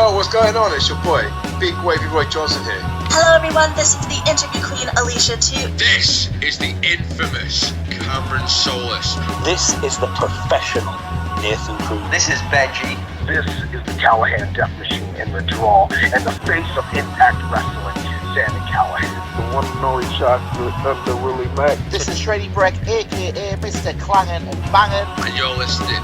Yo, what's going on? It's your boy, Big Wavy Roy Johnson here. Hello everyone, this is the interview queen Alicia too. This is the infamous Cameron Solis. This is the professional Nathan Cruz. This is Benji. This is the Callahan Death Machine in the draw, and the face of Impact Wrestling, Sammy Callahan. The one and only chocolate Thunder Willie Mack. This is Shreddy Breck, aka Mr. Clangin' and Bangin'. And you're listening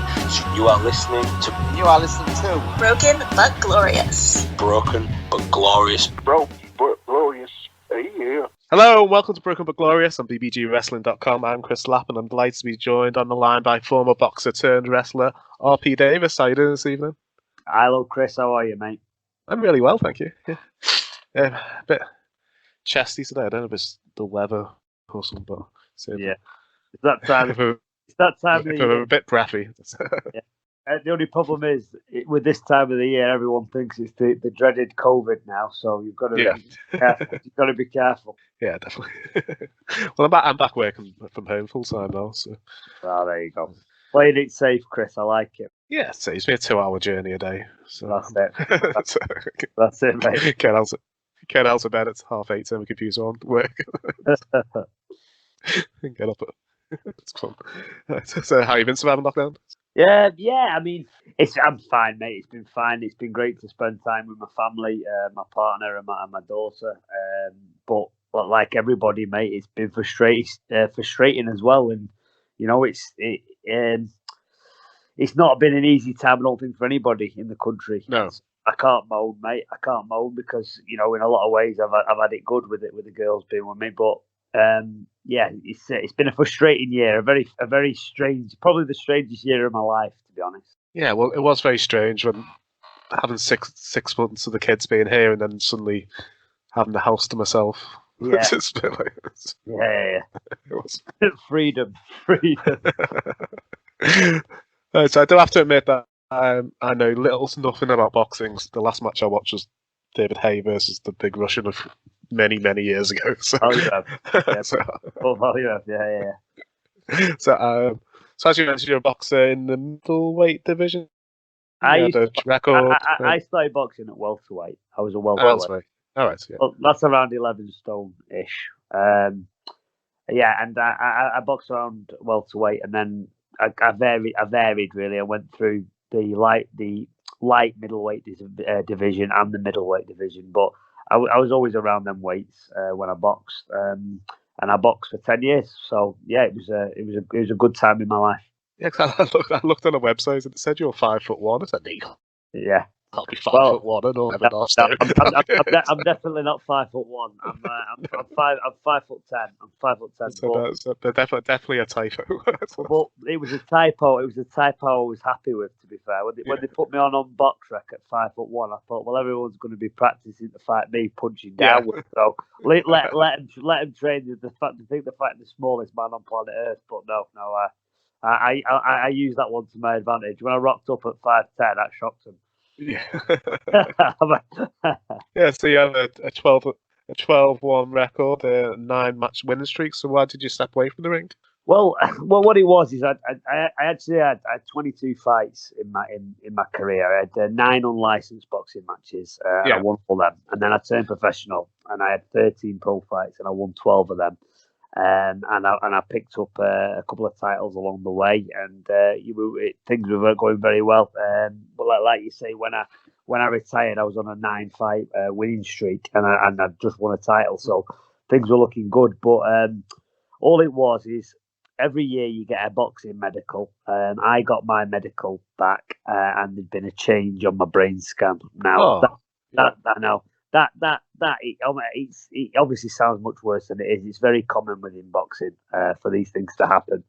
You are listening to You are listening to Broken but Glorious. Broken but Glorious. Broke but glorious. Hey, yeah. Hello and welcome to Broken but Glorious on bbgwrestling.com. I'm Chris Lappin. I'm delighted to be joined on the line by former boxer turned wrestler RP Davies. How are you doing this evening? Hello, Chris. How are you, mate? I'm really well, thank you. Yeah. A bit chesty today. I don't know if it's the weather or something, but Yeah. It's that time. It's that time of the year. I'm a bit breathy. Yeah. The only problem is, with this time of the year, everyone thinks it's the dreaded COVID now, so you've got to be careful. You've got to be careful. Yeah, definitely. Well, I'm back working from home full time now, so. Oh, there you go. Playing it safe, Chris. I like it. Yeah, it saves me a 2-hour journey a day. So. That's it. That's it, mate. Get out of bed at 8:30, turn my computer on, work. And get up. It's fun. So, how you been surviving lockdown? Yeah. I mean, I'm fine, mate. It's been fine. It's been great to spend time with my family, my partner, and my daughter. But like everybody, mate, it's been frustrating as well. And you know, it's not been an easy time, I don't think, for anybody in the country. No. I can't moan, mate. I can't moan because, you know, in a lot of ways I've had it good with the girls being with me. But yeah, it's been a frustrating year, a very strange, probably the strangest year of my life, to be honest. Yeah, well, it was very strange when having six months of the kids being here and then suddenly having the house to myself. Yeah. It's been like, Yeah. It was. Freedom. So I do have to admit that I know little to nothing about boxing. The last match I watched was David Hay versus the Big Russian of many years ago. So, Yeah. So as you mentioned, you're a boxer in the middleweight division. I started boxing at welterweight. I was a welterweight. All right. Yeah. Well, that's around 11 stone ish. Yeah, and I boxed around welterweight, and then I varied really. I went through the light middleweight division and the middleweight division, but I was always around them weights when I boxed, and I boxed for 10 years. So yeah, it was a good time in my life. Yeah, cause I looked on a website and it said you're 5'1". I said, yeah. I'll be 5'1" and all. I'm definitely not 5'1". I'm 5'10". I'm 5'10". So definitely a typo. But it was a typo. It was a typo I was happy with, to be fair. When they put me on box rec at 5'1", I thought, well, everyone's going to be practicing to fight me punching downwards. So let them train. The fact the smallest man on planet Earth. But no. I used that one to my advantage. When I rocked up at 5'10", that shocked them. Yeah. Yeah, so you have a 12-1 record, a 9-match winning streak. So why did you step away from the ring? Well, what it was is I actually had 22 fights in my career. I had 9 unlicensed boxing matches. I won all them, and then I turned professional, and I had 13 pro fights, and I won 12 of them. And I picked up a couple of titles along the way, and things were going very well. But like you say, when I retired, I was on a 9-fight winning streak, and I just won a title, so things were looking good. But all it was is every year you get a boxing medical. I got my medical back, and there'd been a change on my brain scan. Now I know. It obviously sounds much worse than it is. It's very common within boxing for these things to happen,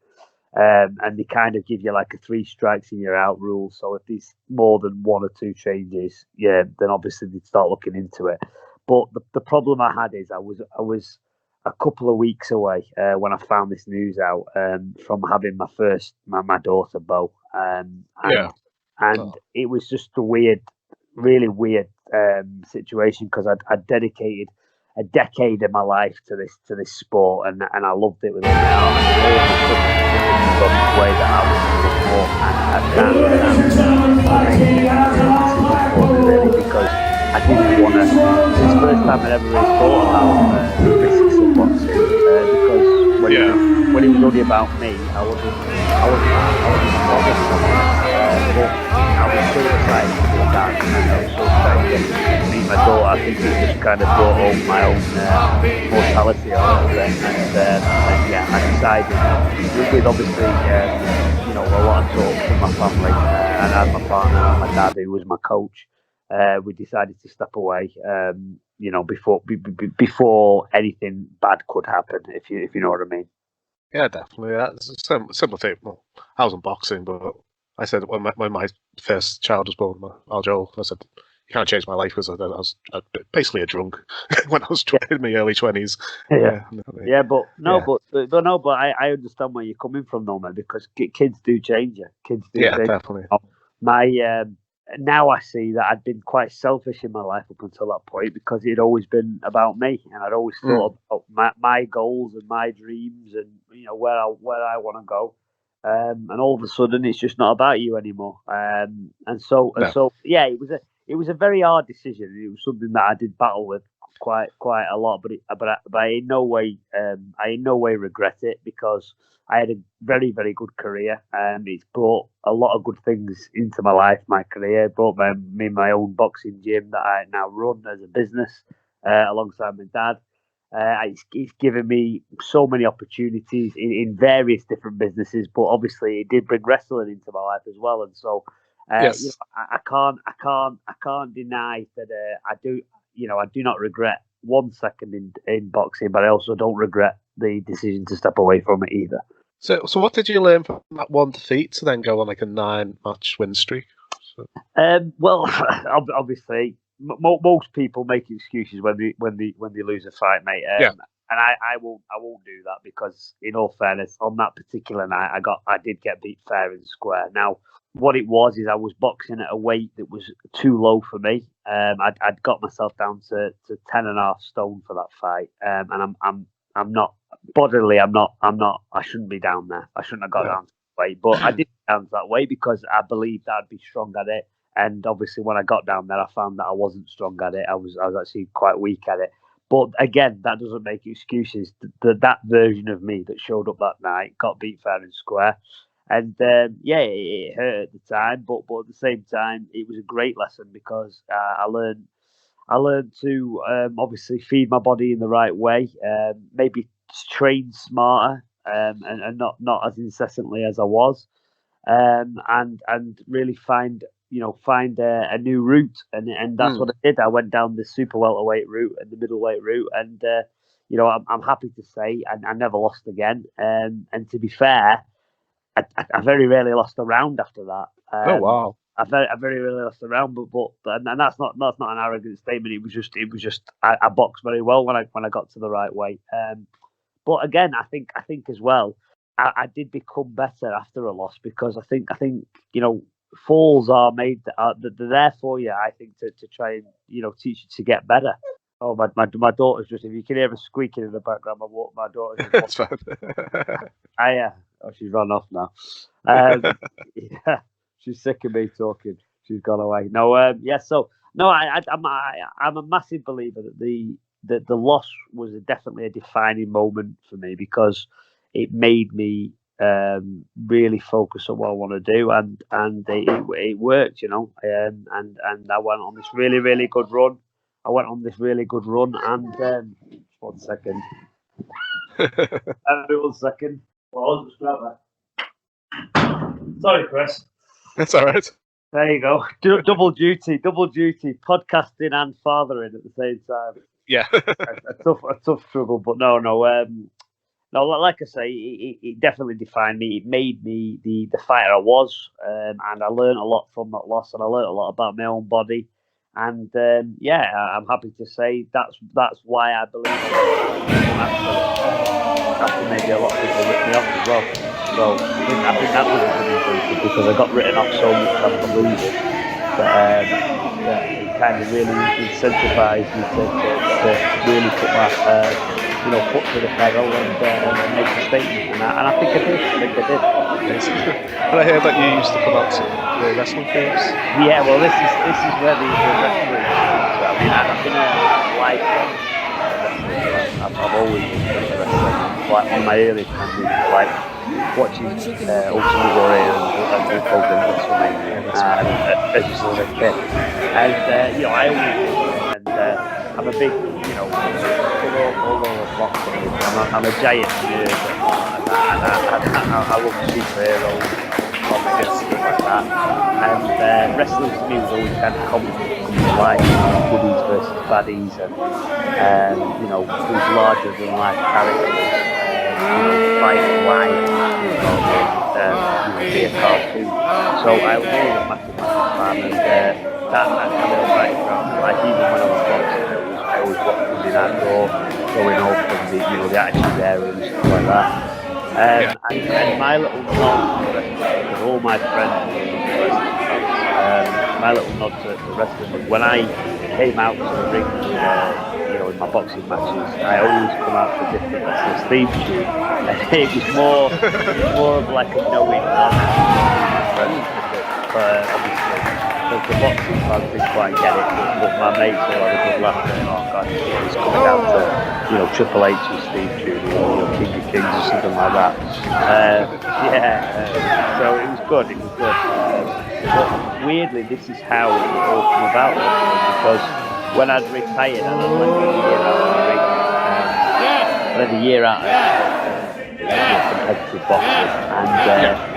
and they kind of give you like a 3 strikes and you're out rule. So if there's more than 1 or 2 changes, then obviously they'd start looking into it. But the problem I had is I was a couple of weeks away when I found this news out from having my daughter Bo, and it was just really weird situation, because I'd dedicated a decade of my life to this sport, and I loved it with all my heart. And all the way that I was before, and I can't it because I didn't want to. It's the first time I'd ever really thought about the risks of boxing because when it was only about me, I wasn't bothered. But I was so excited to be a dad, and I was so excited to meet my daughter. I think it just kind of brought home my own mortality a little bit, and yeah, I decided with obviously a lot of talk from my family and I had my partner and my dad who was my coach. We decided to step away, before anything bad could happen, if you know what I mean. Yeah, definitely. That's a similar thing. Well, I was in boxing, but I said when my first child was born, Al Joel, I said, you can't change my life because I was basically a drunk when I was in my early 20s. But I understand where you're coming from, though, man, because kids do change you. Kids do change. Definitely. Now I see that I'd been quite selfish in my life up until that point because it had always been about me, and I'd always thought about my goals and my dreams and where I want to go. And all of a sudden, it's just not about you anymore. It was a very hard decision. It was something that I did battle with quite a lot, but I in no way regret it because I had a very, very good career, and it's brought a lot of good things into my life, my career. It brought me my own boxing gym that I now run as a business alongside my dad. It's given me so many opportunities in various different businesses, but obviously it did bring wrestling into my life as well. And so, I can't deny that I do not regret 1 second in boxing, but I also don't regret the decision to step away from it either. So what did you learn from that one defeat to then go on like a 9-match win streak? Well, obviously, most people make excuses when they lose a fight, mate. And I won't do that because, in all fairness, on that particular night, I did get beat fair and square. Now, what it was is I was boxing at a weight that was too low for me. I'd got myself down to 10.5 stone for that fight, and I'm not bodily. I shouldn't be down there. I shouldn't have got down to that weight, but I did get down to that weight because I believed I'd be strong at it. And obviously, when I got down there, I found that I wasn't strong at it. I was actually quite weak at it. But again, that doesn't make excuses. That version of me that showed up that night got beat fair and square. And it hurt at the time, but at the same time, it was a great lesson because I learned to obviously feed my body in the right way, maybe train smarter, and not as incessantly as I was, and really find a new route, and that's what I did. I went down the super welterweight route and the middleweight route, and I'm happy to say I never lost again. And to be fair, I very rarely lost a round after that. Oh wow! I very rarely lost a round, but that's not an arrogant statement. It was just I boxed very well when I got to the right weight. But again, I think as well, I did become better after a loss because I think falls are made they're there for you. I think to try and teach you to get better. Oh, my daughter's just, if you can hear her squeaking in the background, my daughter's That's fine. she's run off now. She's sick of me talking. She's gone away. I'm a massive believer that the loss was definitely a defining moment for me because it made me really focus on what I want to do, and it worked, and I went on this really, really good run. And 1 second. 1 second. Well, just grab that. Sorry, Chris. That's all right. There you go. Double duty, podcasting and fathering at the same time. Yeah. a tough struggle, but no. Like I say, it definitely defined me. It made me the fighter I was, and I learned a lot from that loss, and I learned a lot about my own body. And I'm happy to say that's why I believe after maybe a lot of people ripped me off as well. So I think that was a good influence because I got written off so much after losing that it kind of really incentivized me to really put my foot to the pedal and make a statement. And I think I did. But I heard that you used to come out to the wrestling games. Yeah, well, this is where the wrestling. I mean, I've been a lifelong wrestler. I've always been a wrestler. Like on my earliest times, like watching Ultimate Warrior and Hulk Hogan WrestleMania as a sort of kid. And you know, I always and I'm a big, you know, all over boxing. I'm a giant nerd. I love superheroes, comics, stuff like that. And wrestling to me was always kind of come to life, goodies versus baddies, and you know, these larger than life characters, fighting live, be a cartoon. So I was always a massive fan, and that kind of background, like even when I was boxing, I always watched in that door, going up and the attitude era and stuff like that. And my little nod to all my friends, my little nod to the wrestling, when I came out to the ring, in my boxing matches, I always come out to different wrestlers' theme tune, and it was more of like a knowing nod to my friends, obviously. Because the boxing fans didn't quite get it, but my mates all had a good laugh going, oh god, it's coming down to, Triple H's Steve tune, King of Kings or something like that. So it was good. But weirdly, this is how it all came about, because when I'd retired and I'd let a year out of competitive boxing, and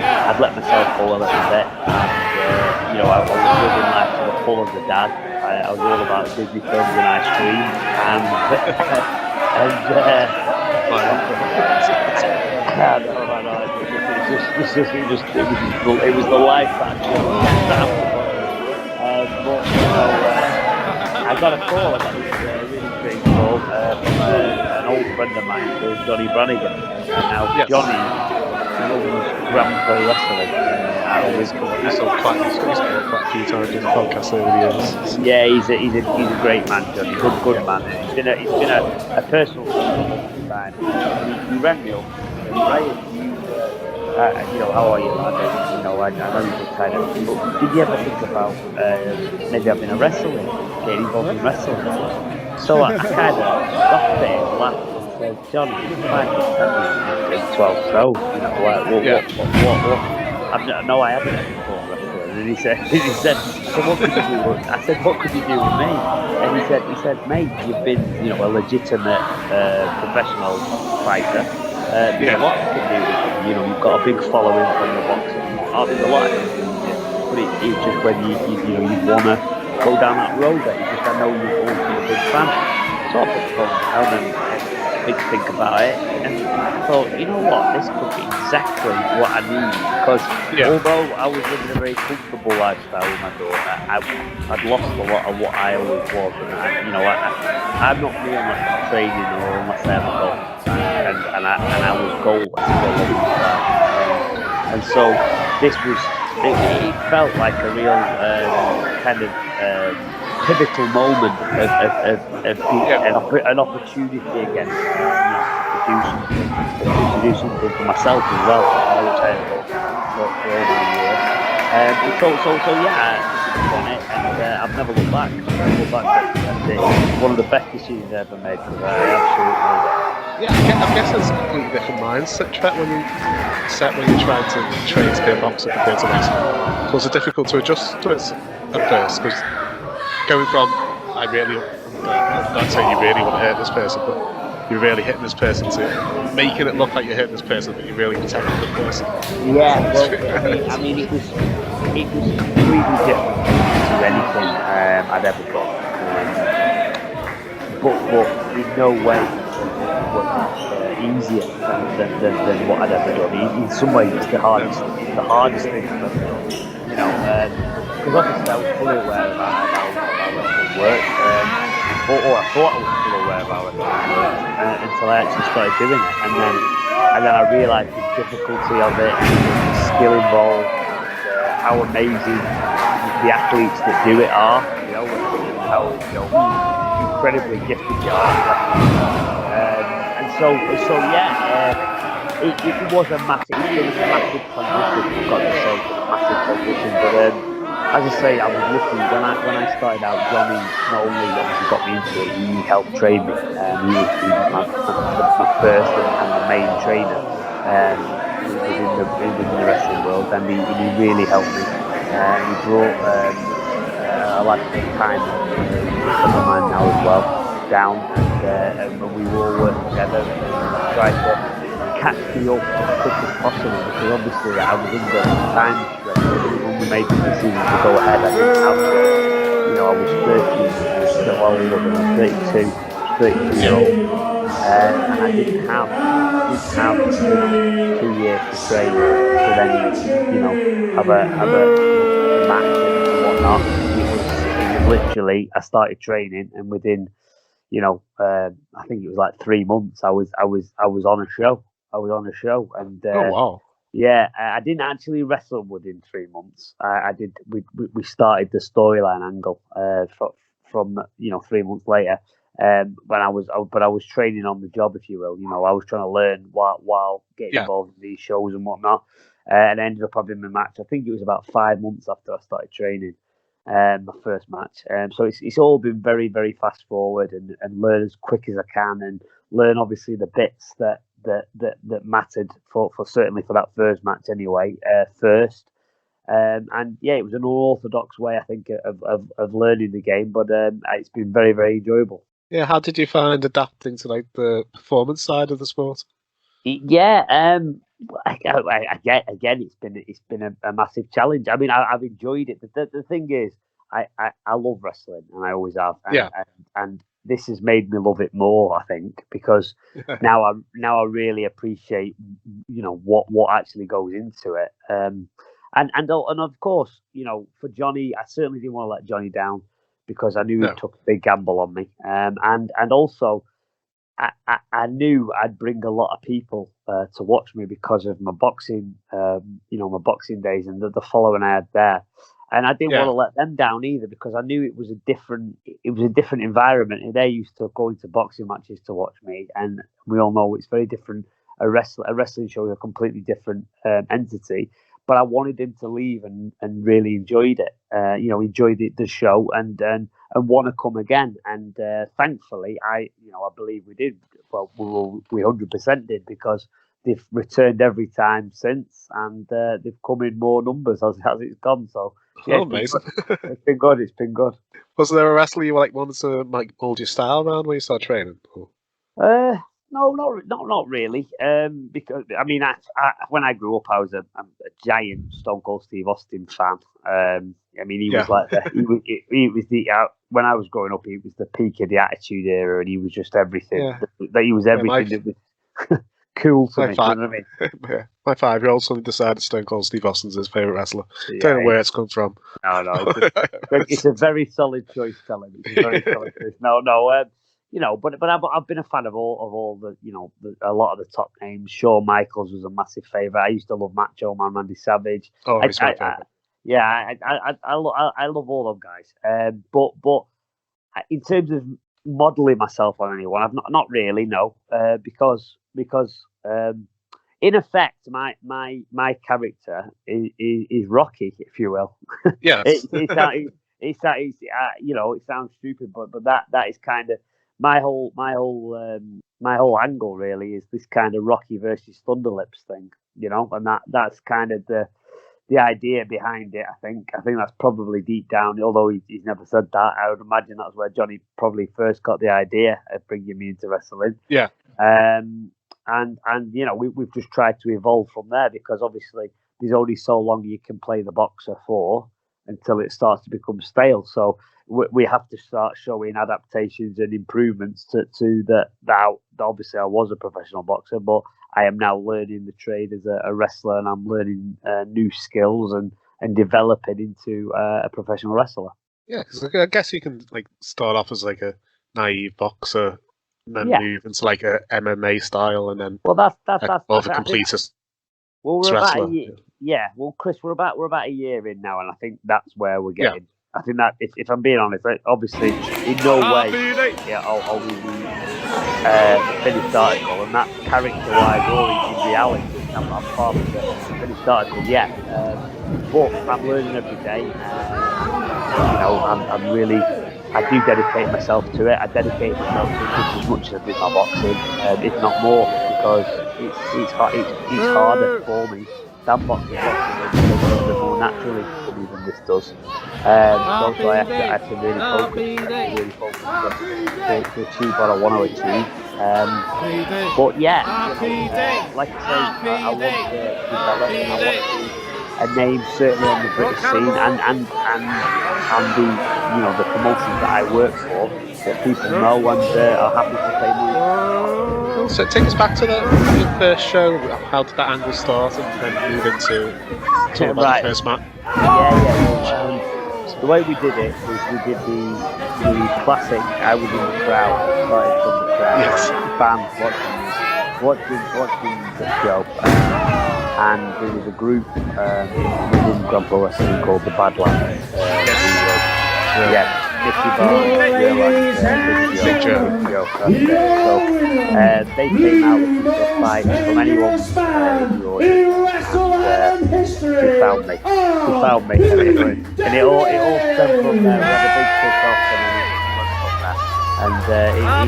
I'd let myself go a little bit. I was living life to the full as a dad. I was all about Disney films and ice cream, it was the life that I got a call. I got this really great call from an old friend of mine called Johnny Brannigan. Now Johnny knows grandpro wrestling. He's got quite a few times in the podcast over the years. Yeah, he's a great man, Johnny. Good man. He's been a personal friend of mine. He rang me up and Ryan, how are you, lad? I know you're kind of. But did you ever think about maybe having a wrestling, getting involved in wrestling? So I kind of laughed at him, and said, Johnny, you might just tell me 12 stone. What? I haven't ever fought wrestler. And he said, so what could you do? I said, what could you do with me? And he said, mate, you've been, a legitimate professional fighter. What can you do with you? You've got a big following from the boxing. There's a lot of things, but it's just when you want to go down that road that I know you've always been a big fan. So I put the phone down and big think about it, and I thought, you know what, this could be exactly what I need, because although I was living a very comfortable lifestyle with my daughter, I'd lost a lot of what I always was, and I'm not me unless I'm training or unless I have a goal, and I was goalless for a long time, and so this was, it felt like a real kind of pivotal moment of an opportunity again to do something for myself as well, which I had for over a year. So yeah, I on it, and I've never looked back. And it's one of the best decisions I ever made, because I absolutely love it. Yeah, I guess it's a completely different mindset when you're trying to train to be a boxer compared to wrestling. Was it difficult to adjust to it at first? Because going from, I'm not saying you really want to hurt this person, but you're really hitting this person, to making it look like you're hitting this person, but you're really protecting the person. Yeah, well, I mean, it was completely different to anything I'd ever done. But in no way was it easier than what I'd ever done. In some ways, it's the hardest thing I've ever done. Because obviously I was fully aware of how wrestling worked, or I thought I was fully aware of how wrestling worked until I actually started doing it, and then I realised the difficulty of it, the skill involved, how amazing the athletes that do it are, and how incredibly gifted they are. And so yeah. it was a massive transition. I've got to say, a massive transition. But as I say, I was lucky when I started out. Johnny not only obviously got me into it, he helped train me. He was my first and my main trainer within the wrestling world, and he really helped me. He brought a lad at the time, a friend of mine now as well, down, and we all worked together and tried to catch me up as quick as possible, because obviously I was under time stress when we made the decision to go ahead. I didn't have to, I was 30, still older than 32-year-old, and I didn't have 2 years to train to then, have a match and whatnot. It was literally, I started training, and within, I think it was like 3 months, I was on a show. And oh wow, yeah, I didn't actually wrestle within 3 months. I did. We started the storyline angle from 3 months later. But I was training on the job, if you will. I was trying to learn while getting involved in these shows and whatnot. And I ended up having my match. I think it was about 5 months after I started training. My first match. So it's all been very, very fast forward and learn as quick as I can, and learn obviously the bits that mattered for certainly for that first match anyway. First. And yeah, it was an unorthodox way, I think, of learning the game, but it's been very, very enjoyable. Yeah, how did you find adapting to like the performance side of the sport? Yeah, again, it's been a massive challenge. I mean, I've enjoyed it. The thing is, I love wrestling, and I always have. And this has made me love it more, I think, because now I really appreciate, what actually goes into it. And of course, for Johnny, I certainly didn't want to let Johnny down, because I knew he took a big gamble on me. And also, I knew I'd bring a lot of people to watch me because of my boxing, my boxing days and the following I had there. And I didn't want to let them down either, because I knew it was a different environment. And they used to go into boxing matches to watch me, and we all know it's very different. A wrestling show is a completely different entity. But I wanted him to leave and really enjoyed it. Enjoyed the show and want to come again. And thankfully, I believe we did. Well, we 100% did, because they've returned every time since, and they've come in more numbers as it's gone. So yeah, amazing! It's been good. It's been good. Was there a wrestler you wanted to mold your style around when you started training? No, not really. Because I mean, when I grew up, I was a giant Stone Cold Steve Austin fan. I mean, he was like he was the when I was growing up, he was the peak of the Attitude Era, and he was just everything. That he was everything that was cool to me. You know what I mean? My 5-year-old son decided Stone Cold Steve Austin's his favorite wrestler. Don't know where it's come from. No, it's a very solid choice, Colin. It's a very solid choice. No. But I've been a fan of all the a lot of the top names. Shawn Michaels was a massive favourite. I used to love Macho Man, Randy Savage. Oh, he's my favourite. I love all those guys. But in terms of modelling myself on anyone, I've not really, no. Because in effect, my character is Rocky, if you will. Yeah. It sounds stupid, but that is kind of my whole angle, really, is this kind of Rocky versus Thunderlips thing, and that's kind of the idea behind it. I think that's probably deep down, although he's never said that. I would imagine that's where Johnny probably first got the idea of bringing me into wrestling. Yeah. And we've just tried to evolve from there, because obviously there's only so long you can play the boxer for until it starts to become stale. So we have to start showing adaptations and improvements to that. Obviously, I was a professional boxer, but I am now learning the trade as a wrestler, and I'm learning new skills and developing into a professional wrestler. Yeah, because I guess you can start off as a naive boxer, and then move into a MMA style, and then that's more of a completist. Well, we're wrestler. about a year. Yeah, well, Chris, we're about a year in now, and I think that's where we're getting. I think that if I'm being honest, obviously in no way, I'll finish the article, and that character-wise or in reality. I'm part of the finished article yet, but I'm learning every day. I'm really, I do dedicate myself to it. I dedicate myself to it just as much as I did my boxing, if not more, because it's harder for me than boxing. Boxing makes it a little bit more naturally for me than this does. So I have to really focus to achieve what I want to achieve. But yeah, like I say, I want to develop, and I want to be a name certainly on the British scene and the promotions that I work for, that people know and are happy to pay money. So take us back to your first show. How did that angle start, and then move into talk about the first match? The way we did it was we did the classic. I was in the crowd, started from the crowd, fans watching the show, and there was a group within grandpro wrestling called the Badlands. Nicky Barnes, Big Joe. So they came out looking for a fight from anyone in the audience. They found me. And it all stemmed from there. We had a big kick-off and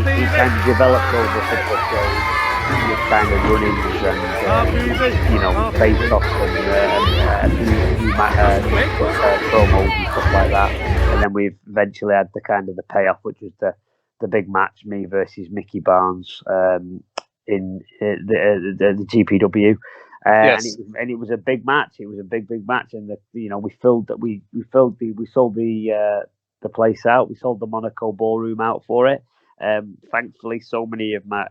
it kind of developed over a couple of shows with kind of runnings and face-offs and a few promos and stuff like that. And then we eventually had the kind of the payoff, which was the big match, me versus Mickey Barnes in the GPW. And it was a big match. It was a big match, and we sold the place out. We sold the Monaco ballroom out for it. Thankfully, so many of my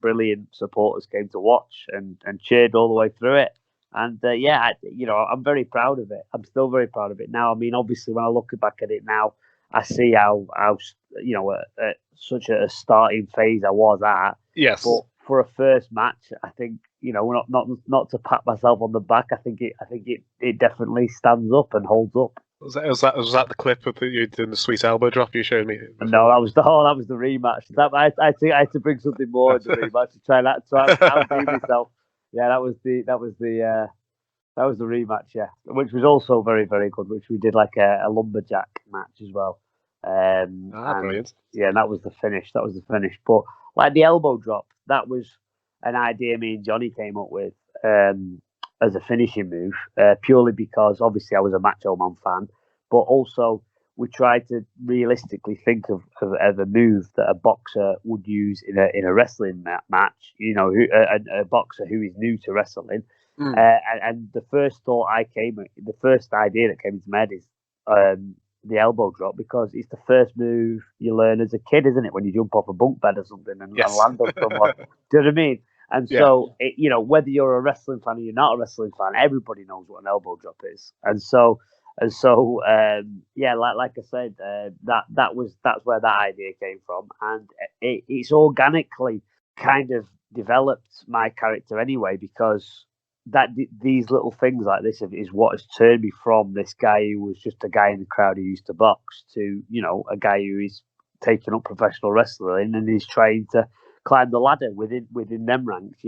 brilliant supporters came to watch and cheered all the way through it. And I'm very proud of it. I'm still very proud of it now. I mean, obviously, when I look back at it now, I see how such a starting phase I was at. Yes. But for a first match, I think not to pat myself on the back. I think it definitely stands up and holds up. Was that the clip of you doing the sweet elbow drop you showed me? No, that was the rematch. I had to bring something more in the rematch to try and outdo myself. Yeah, that was the rematch. Yeah, which was also very, very good. Which we did like a lumberjack match as well. Brilliant. Yeah, that was the finish. But like the elbow drop, that was an idea me and Johnny came up with as a finishing move, purely because obviously I was a Macho Man fan, but also we tried to realistically think of a move that a boxer would use in a wrestling match. A boxer who is new to wrestling. And the first idea that came into my head is the elbow drop, because it's the first move you learn as a kid, isn't it? When you jump off a bunk bed or something and land on someone. Do you know what I mean? And so, whether you're a wrestling fan or you're not a wrestling fan, everybody knows what an elbow drop is. And so, like I said, that's where that idea came from, and it's organically kind of developed my character anyway, because these little things like this is what has turned me from this guy who was just a guy in the crowd who used to box to a guy who is taking up professional wrestling and is trying to climb the ladder within them ranks.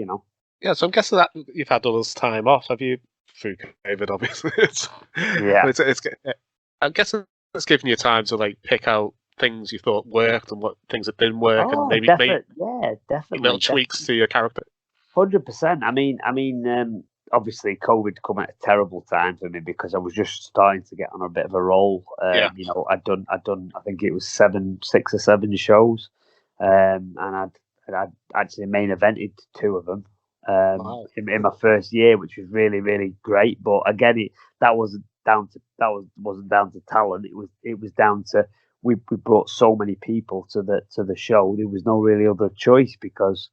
Yeah, so I'm guessing that you've had all this time off, have you? Through COVID, obviously. I'm guessing it's given you time to like pick out things you thought worked and what things that didn't work, and maybe definitely little tweaks to your character. 100%. I mean, obviously COVID come at a terrible time for me because I was just starting to get on a bit of a roll. I'd done. I think it was 6 or 7 shows, and I'd actually main evented 2 of them in my first year, which was really, really great. But again, that wasn't down to talent. It was down to we brought so many people to the show. There was no really other choice because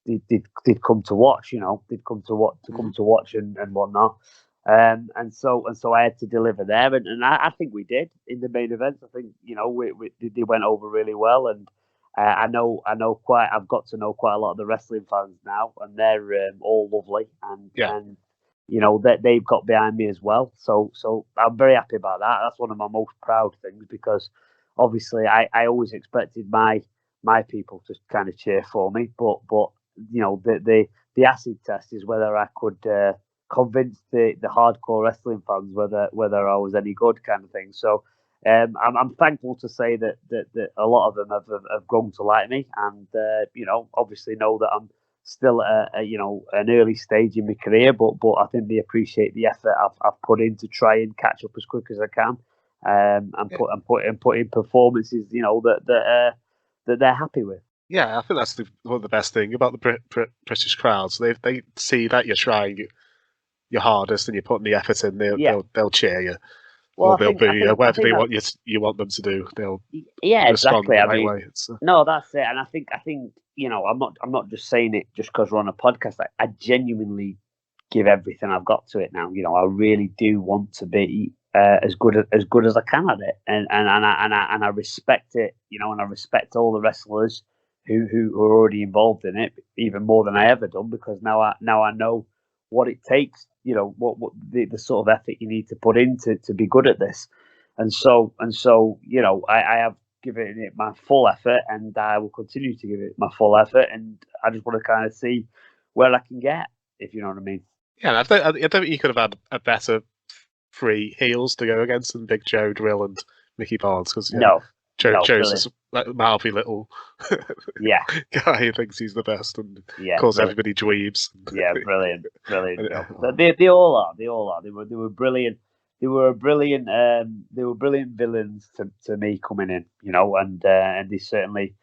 they'd come to watch. They'd come to watch and whatnot. And so I had to deliver there, and I think we did in the main events. I think they went over really well, and I've got to know quite a lot of the wrestling fans now, and they're all lovely, and they've got behind me as well. So I'm very happy about that. That's one of my most proud things, because obviously I always expected my people to kind of cheer for me, but the the acid test is whether I could convince the hardcore wrestling fans whether I was any good, kind of thing. So I'm thankful to say that a lot of them have grown to like me, and obviously know that I'm still at an early stage in my career, but I think they appreciate the effort I've put in to try and catch up as quick as I can, and put in performances that they're happy with. Yeah, I think that's one of the best thing about the British crowds. They see that you're trying your hardest and you're putting the effort in. They'll cheer you. Well, or they'll boo you. Whatever they want you want them to do, they'll respond exactly. in the right way. No, that's it. And I think I'm not just saying it just because we're on a podcast. I genuinely give everything I've got to it now. I really do want to be as good as I can at it, and I respect it. And I respect all the wrestlers who are already involved in it even more than I ever done, because now I know what it takes. What the sort of effort you need to put in to be good at this, and so I have given it my full effort, and I will continue to give it my full effort, and I just want to kind of see where I can get, if you know what I mean. Yeah, I don't think you could have had a better 3 heels to go against than Big Joe, Drill, and Mickey Barnes, because Joe's this mouthy little guy who thinks he's the best and calls everybody dweebs. Yeah, brilliant. They all are. They were brilliant. They were brilliant villains to me coming in, and they certainly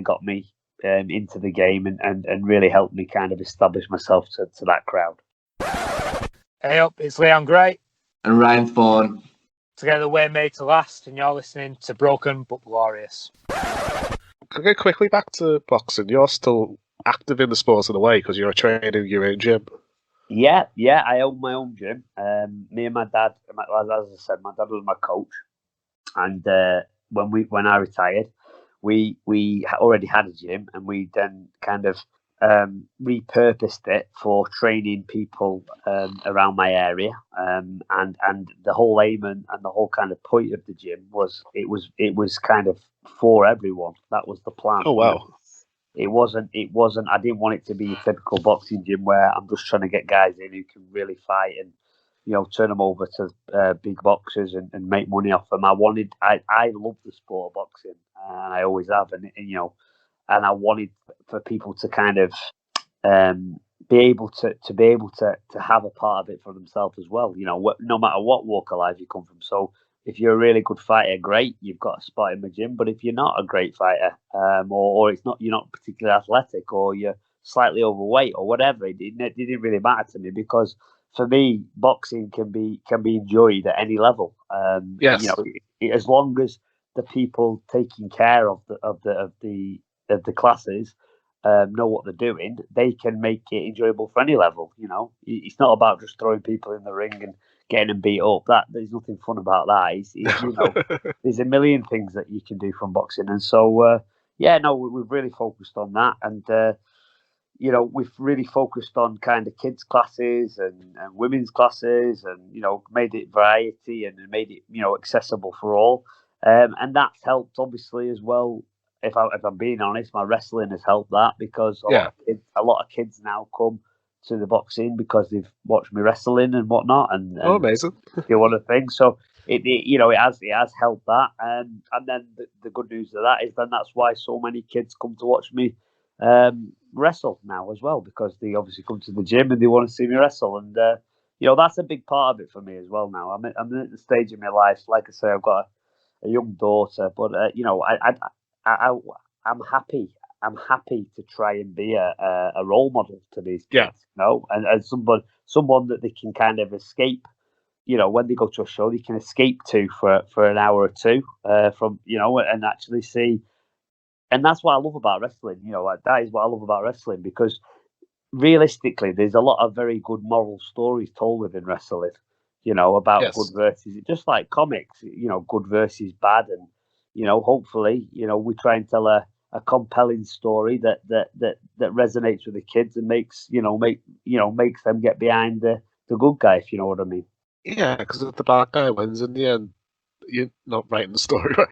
got me into the game and really helped me kind of establish myself to that crowd. Hey up, it's Leon Gray and Ryan Thorne. Together we're made to last, and you're listening to Broken But Glorious. I'll go quickly back to boxing. You're still active in the sport in a way because you're training your own gym. Yeah, I own my own gym. Me and my dad, as I said, my dad was my coach, and when I retired, we already had a gym, and we then kind of repurposed it for training people around my area, and the whole aim and the whole kind of point of the gym was it was kind of for everyone. That was the plan. Oh wow. It wasn't I didn't want it to be a typical boxing gym where I'm just trying to get guys in who can really fight and turn them over to big boxers and make money off them. I love the sport of boxing, and I always have, and I wanted for people to kind of be able to have a part of it for themselves as well. No matter what walk of life you come from. So if you're a really good fighter, great, you've got a spot in the gym. But if you're not a great fighter, or you're not particularly athletic, or you're slightly overweight, or whatever, it didn't really matter to me, because for me, boxing can be enjoyed at any level. Yes. As long as the people taking care of the classes know what they're doing, they can make it enjoyable for any level. It's not about just throwing people in the ring and getting them beat up. There's nothing fun about that. There's a million things that you can do from boxing, and so we've really focused on that, and we've really focused on kind of kids classes and women's classes, and made it variety and made it accessible for all, and that's helped obviously as well. If I'm being honest, my wrestling has helped that, because a lot of kids now come to the boxing because they've watched me wrestling and whatnot, and amazing. One of the things. So it has helped that, and then the good news of that is then that's why so many kids come to watch me wrestle now as well, because they obviously come to the gym and they want to see me wrestle, and that's a big part of it for me as well. Now I'm at the stage in my life, like I say, I've got a young daughter, but I'm happy. I'm happy to try and be a role model to these kids, and someone that they can kind of escape. When they go to a show, they can escape to for an hour or two from and actually see. And that's what I love about wrestling. That is what I love about wrestling, because realistically, there's a lot of very good moral stories told within wrestling. About good versus, just like comics. Good versus bad, and hopefully, we try and tell a compelling story that resonates with the kids and makes them get behind the good guy, if you know what I mean. Yeah, because if the bad guy wins in the end, you're not writing the story right.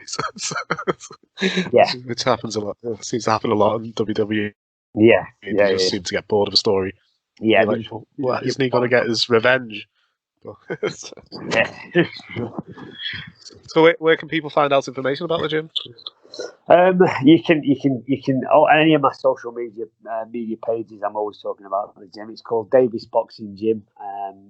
Yeah, which happens a lot. It seems to happen a lot in WWE. Yeah, He just seemed to get bored of a story. Yeah, like, well, isn't he going to get his revenge? So where can people find out information about the gym? You can. Oh, any of my social media pages, I'm always talking about the gym. It's called Davies Boxing Gym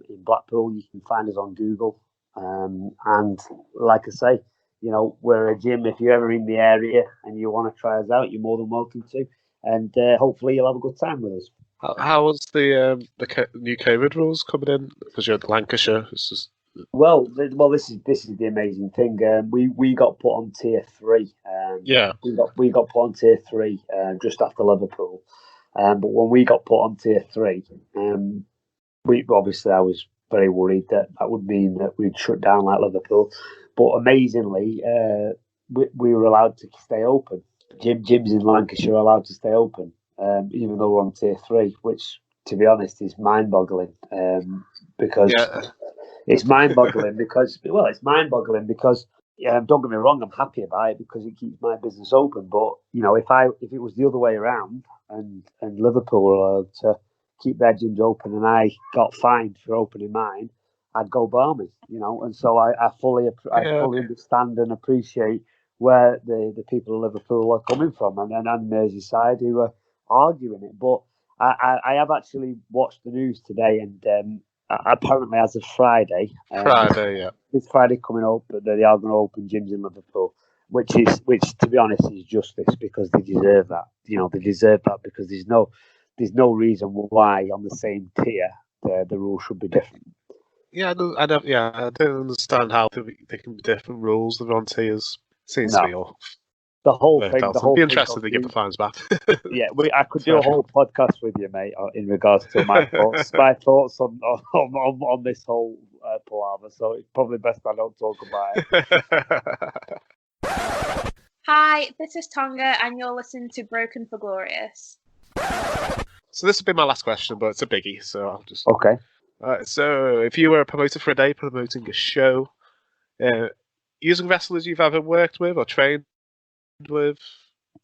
in Blackpool. You can find us on Google. And like I say, we're a gym. If you're ever in the area and you want to try us out, you're more than welcome to. And hopefully you'll have a good time with us. How was the new COVID rules coming in? Because you're at Lancashire. Well, this is the amazing thing. We got put on tier 3. We got put on tier 3 just after Liverpool. But when we got put on tier 3, we obviously I was very worried that would mean that we'd shut down like Liverpool. But amazingly, we were allowed to stay open. Gyms in Lancashire are allowed to stay open, even though we're on tier 3, which, to be honest, is mind-boggling. Because it's mind-boggling because don't get me wrong, I'm happy about it because it keeps my business open. But if it was the other way around and Liverpool were allowed to keep their gyms open and I got fined for opening mine, I'd go balmy, And so I fully understand and appreciate where the people of Liverpool are coming from and Merseyside who are arguing it. But I have actually watched the news today, and apparently as of Friday, this Friday coming up, they are going to open gyms in Liverpool, which to be honest is justice because they deserve that. They deserve that because there's no reason why on the same tier the rules should be different. I don't understand how they can be different rules. They're on tiers. Seems to be all. The whole thing. I'd be interested to give the fines back. I could do a whole podcast with you, mate, in regards to my thoughts. My thoughts on this whole palaver. So it's probably best I don't talk about it. Hi, this is Tonga, and you're listening to Broken for Glorious. So this will be my last question, but it's a biggie. So I'll just okay. So if you were a promoter for a day promoting a show, using wrestlers you've ever worked with or trained with,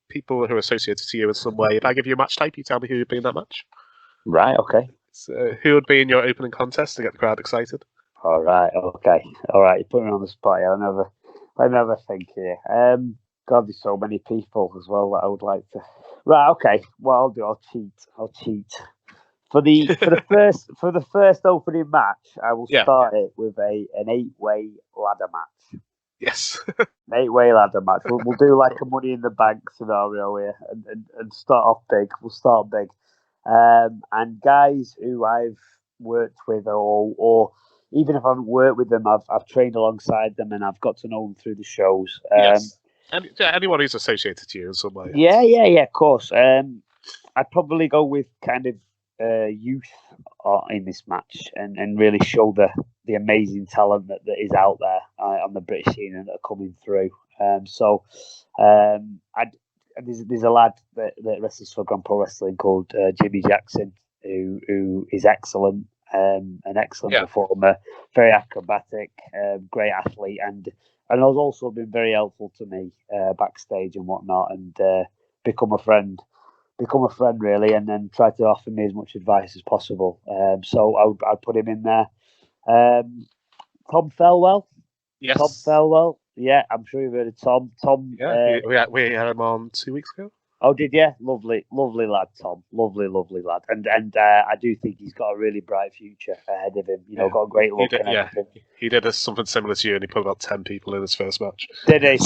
people who are associated to you in some way, if I give you a match type, you tell me who would be in that match. Right, okay. So who would be in your opening contest to get the crowd excited? All right, okay. All right, you put me on the spot here. I never think here. God, there's so many people as well that I would like to. Right, okay. Well, I'll cheat. For the first opening match, I will start it with an 8-way ladder match. Yes. An 8-way ladder match. We'll do like a Money in the Bank scenario here and start off big. We'll start big. And guys who I've worked with or even if I haven't worked with them, I've trained alongside them and I've got to know them through the shows. Yes. Anyone who's associated to you in some way. Yeah, of course. I'd probably go with kind of youth in this match and really show the amazing talent that is out there on the British scene and that are coming through. There's a lad that wrestles for grandpro wrestling called Jimmy Jackson who is excellent, an excellent performer, very acrobatic, great athlete, and has also been very helpful to me backstage and whatnot, and become a friend really, and then try to offer me as much advice as possible. So I'd put him in there. Tom Felwell. Yes. Tom Felwell. Yeah, I'm sure you've heard of Tom. Yeah, we had him on 2 weeks ago. Oh, did you? Lovely lad, Tom. Lovely lad. And I do think he's got a really bright future ahead of him. Got a great look. He did something similar to you, and he put about 10 people in his first match. Did he?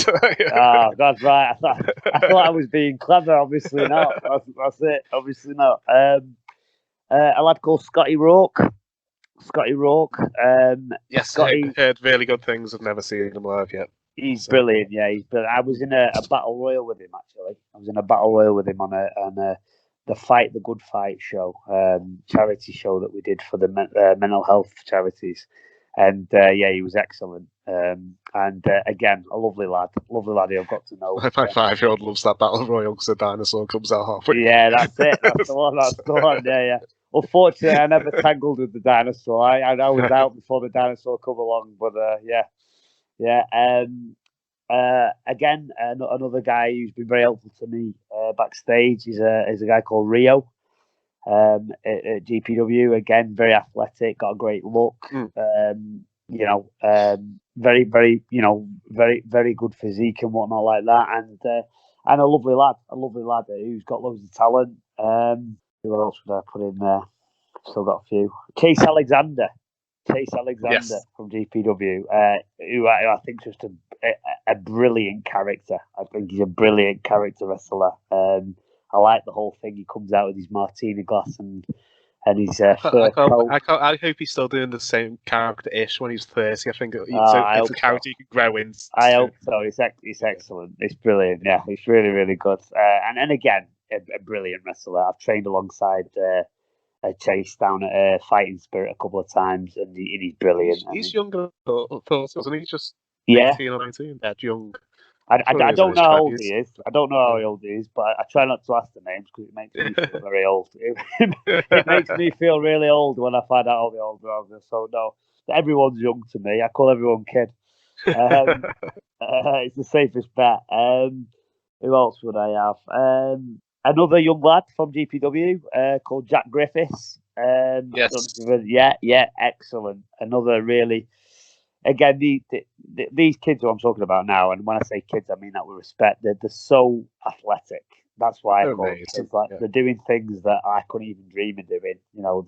Oh, that's right. I thought I was being clever. Obviously not. That's it. Obviously not. A lad called Scotty Rourke. Yes, Scotty, I've heard really good things. I've never seen him live yet. He's brilliant. Yeah, he's brilliant. I was in a battle royal with him actually. I was in a battle royal with him on the Fight the Good Fight show, charity show that we did for the mental health charities, and he was excellent. And again, a lovely lad who I've got to know. My 5-year-old loves that battle royal because a dinosaur comes out halfway. Yeah, that's it. That's the one. Yeah. Unfortunately, I never tangled with the dinosaur. I was out before the dinosaur come along, but yeah. Again, another guy who's been very helpful to me backstage is a guy called Rio at GPW. Again, very athletic, got a great look. Very, very, very, very good physique and whatnot like that, and a lovely lad who's got loads of talent. Who else would I put in there? Still got a few. Chase Alexander Yes. from GPW, who I think is just a brilliant character. I think he's a brilliant character wrestler. I like the whole thing. He comes out with his martini glass and his fur coat. I hope he's still doing the same character-ish when he's 30. I think I it's hope a character you can grow into. I hope so. It's excellent. It's brilliant. Yeah, it's really, really good. And again, a brilliant wrestler. I've trained alongside Chase down at Fighting Spirit a couple of times, and he's brilliant. He's younger than I thought, wasn't he? Just 18 or 19, that young. I don't know how old he is. I don't know how old he is, but I try not to ask the names because it makes me feel very old. It makes me feel really old when I find out all the older are. So no, everyone's young to me. I call everyone kid. It's the safest bet. Who else would I have? Another young lad from GPW called Jack Griffiths. Yes. Yeah, excellent. Another really. Again, these kids who I'm talking about now, and when I say kids, I mean that with respect. They're so athletic. That's why I call them kids. Like they're doing things that I couldn't even dream of doing.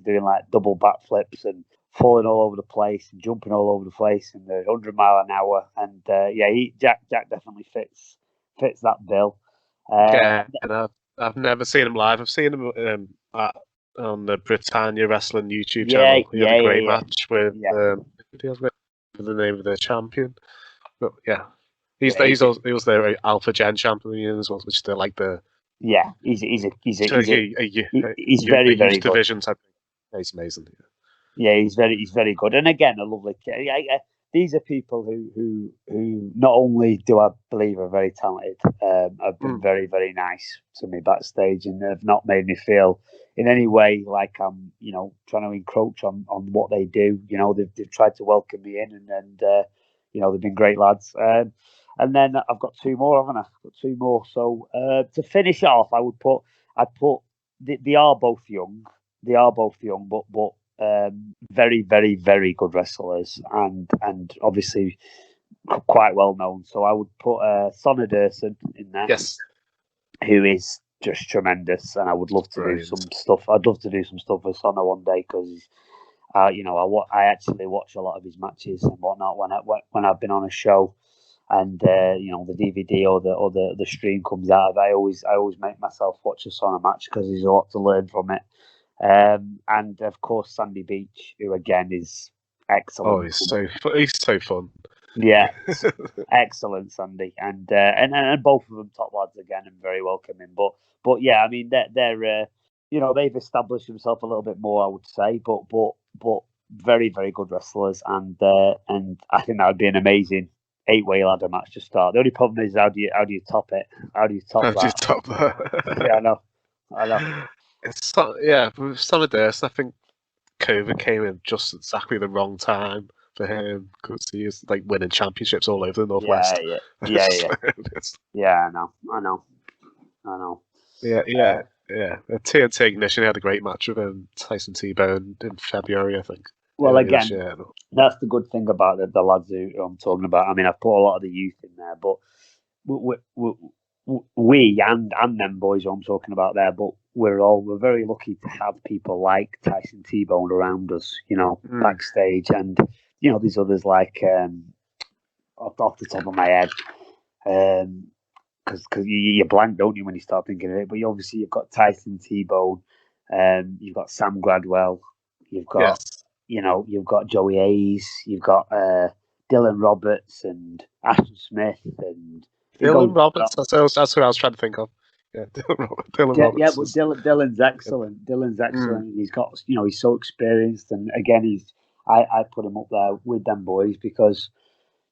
Doing like double backflips and falling all over the place and jumping all over the place, and they're 100 mile an hour. And Jack definitely fits that bill. And I've never seen him live. I've seen him on the Britannia Wrestling YouTube channel. He had a great match with. The name of the champion, but he was their Alpha Gen champion as well, which they're like the he's a very huge good division type thing. He's amazing. He's very good, and again a lovely kid. These are people who not only do I believe are very talented, have been very, very nice to me backstage, and have not made me feel in any way like I'm, trying to encroach on what they do. They've tried to welcome me in, and they've been great lads. And then I've got two more, haven't I? I've got two more. So to finish off, I'd put they are both young. They are both young, but very, very, very good wrestlers, and obviously quite well known. So I would put Sonny Durson in there. Yes, who is just tremendous, and I would love to do some stuff. I'd love to do some stuff with Sonny one day because, I actually watch a lot of his matches and whatnot when I've been on a show, and the DVD or the stream comes out. I always make myself watch a Sonny match because there's a lot to learn from it. And of course Sandy Beach, who again is excellent. Oh, he's so fun. Yeah, excellent Sandy, and both of them top lads again and very welcoming. But yeah, I mean they're they've established themselves a little bit more, I would say, but very, very good wrestlers, and I think that would be an amazing 8-way ladder match to start. The only problem is how do you top it? How do you top that? Yeah, I know. With Sonny Durst, I think COVID came in just exactly the wrong time for him because he is like winning championships all over the Northwest. Yeah, I know. Yeah. At TNT Ignition, he had a great match with Tyson T-Bone in February, I think. Well, again, that's the good thing about the lads who I'm talking about. I mean, I've put a lot of the youth in there, but we and them boys who I'm talking about there, but we're very lucky to have people like Tyson T-Bone around us, backstage, and these others like off the top of my head, because you blank, don't you, when you start thinking of it? But you've got Tyson T-Bone, you've got Sam Gradwell, you've got you've got Joey Hayes, you've got Dylan Roberts and Ashton Smith and Dylan Roberts. That's who I was trying to think of. Yeah, Dylan Roberts. Yeah, but Dylan's excellent. Dylan's excellent. He's got, he's so experienced, and again, I put him up there with them boys because,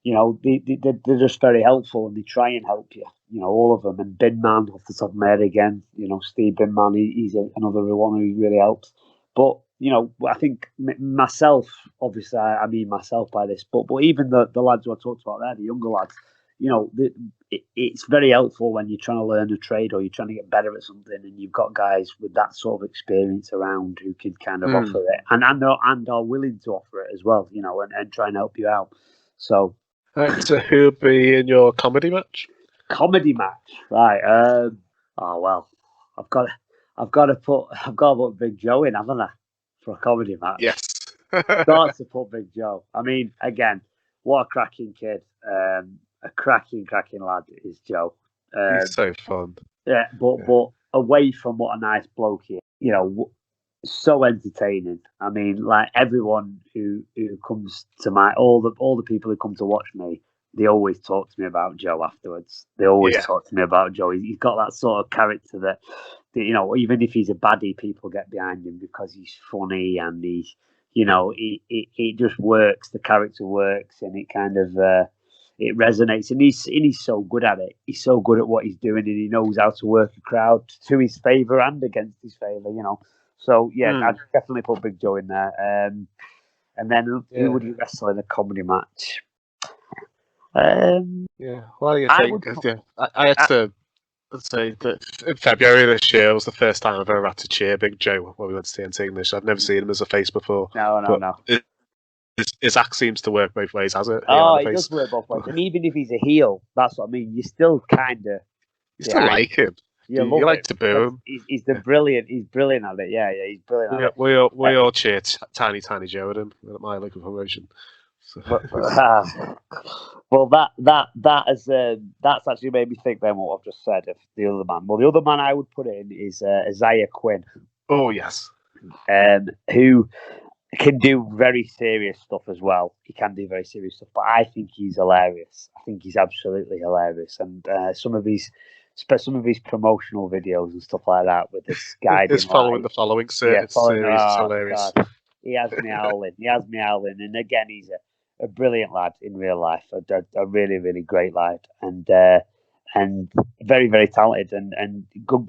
they're just very helpful and they try and help you. All of them. And Binman off the top of my head again. Steve Binman, he's another one who really helps. But I think myself, obviously, I mean myself by this, but even the lads who I talked about there, the younger lads, it's very helpful when you're trying to learn a trade or you're trying to get better at something, and you've got guys with that sort of experience around who can kind of offer it and are willing to offer it as well, and try and help you out. So, so who'll be in your comedy match? Comedy match, right? Oh well, I've got to put Big Joe in, haven't I, for a comedy match? Yes. Got to put Big Joe. I mean, again, what a cracking kid. A cracking lad is Joe. He's so fun. Yeah, but away from what a nice bloke he is, so entertaining. I mean, like everyone who comes to all the people who come to watch me, they always talk to me about Joe afterwards. They always talk to me about Joe. He's got that sort of character that even if he's a baddie, people get behind him because he's funny and he's, it just works. The character works, and it kind of it resonates. And he's so good at it. He's so good at what he's doing, and he knows how to work a crowd to his favour and against his favour. So I'd definitely put Big Joe in there. And then who would you wrestle in a comedy match? Well, you think? I had to say that in February this year was the first time I've ever had to cheer Big Joe when we went to TNT English. I've never seen him as a face before. No. His act seems to work both ways, has it? It does work both ways. And even if he's a heel, that's what I mean. You still kind of... You still like him. You like to boo him. He's brilliant at it. Yeah, he's brilliant at it. We all cheer Tiny Joe at him at my local promotion. So. Well, that's actually made me think then what I've just said of the other man. Well, the other man I would put in is Isaiah Quinn. Oh yes, who can do very serious stuff as well. He can do very serious stuff, but I think he's hilarious. I think he's absolutely hilarious, and some of his promotional videos and stuff like that with this guy. His the following series is hilarious. God. He has me howling. And again, he's a brilliant lad in real life. A really, really great lad, and very, very talented and good.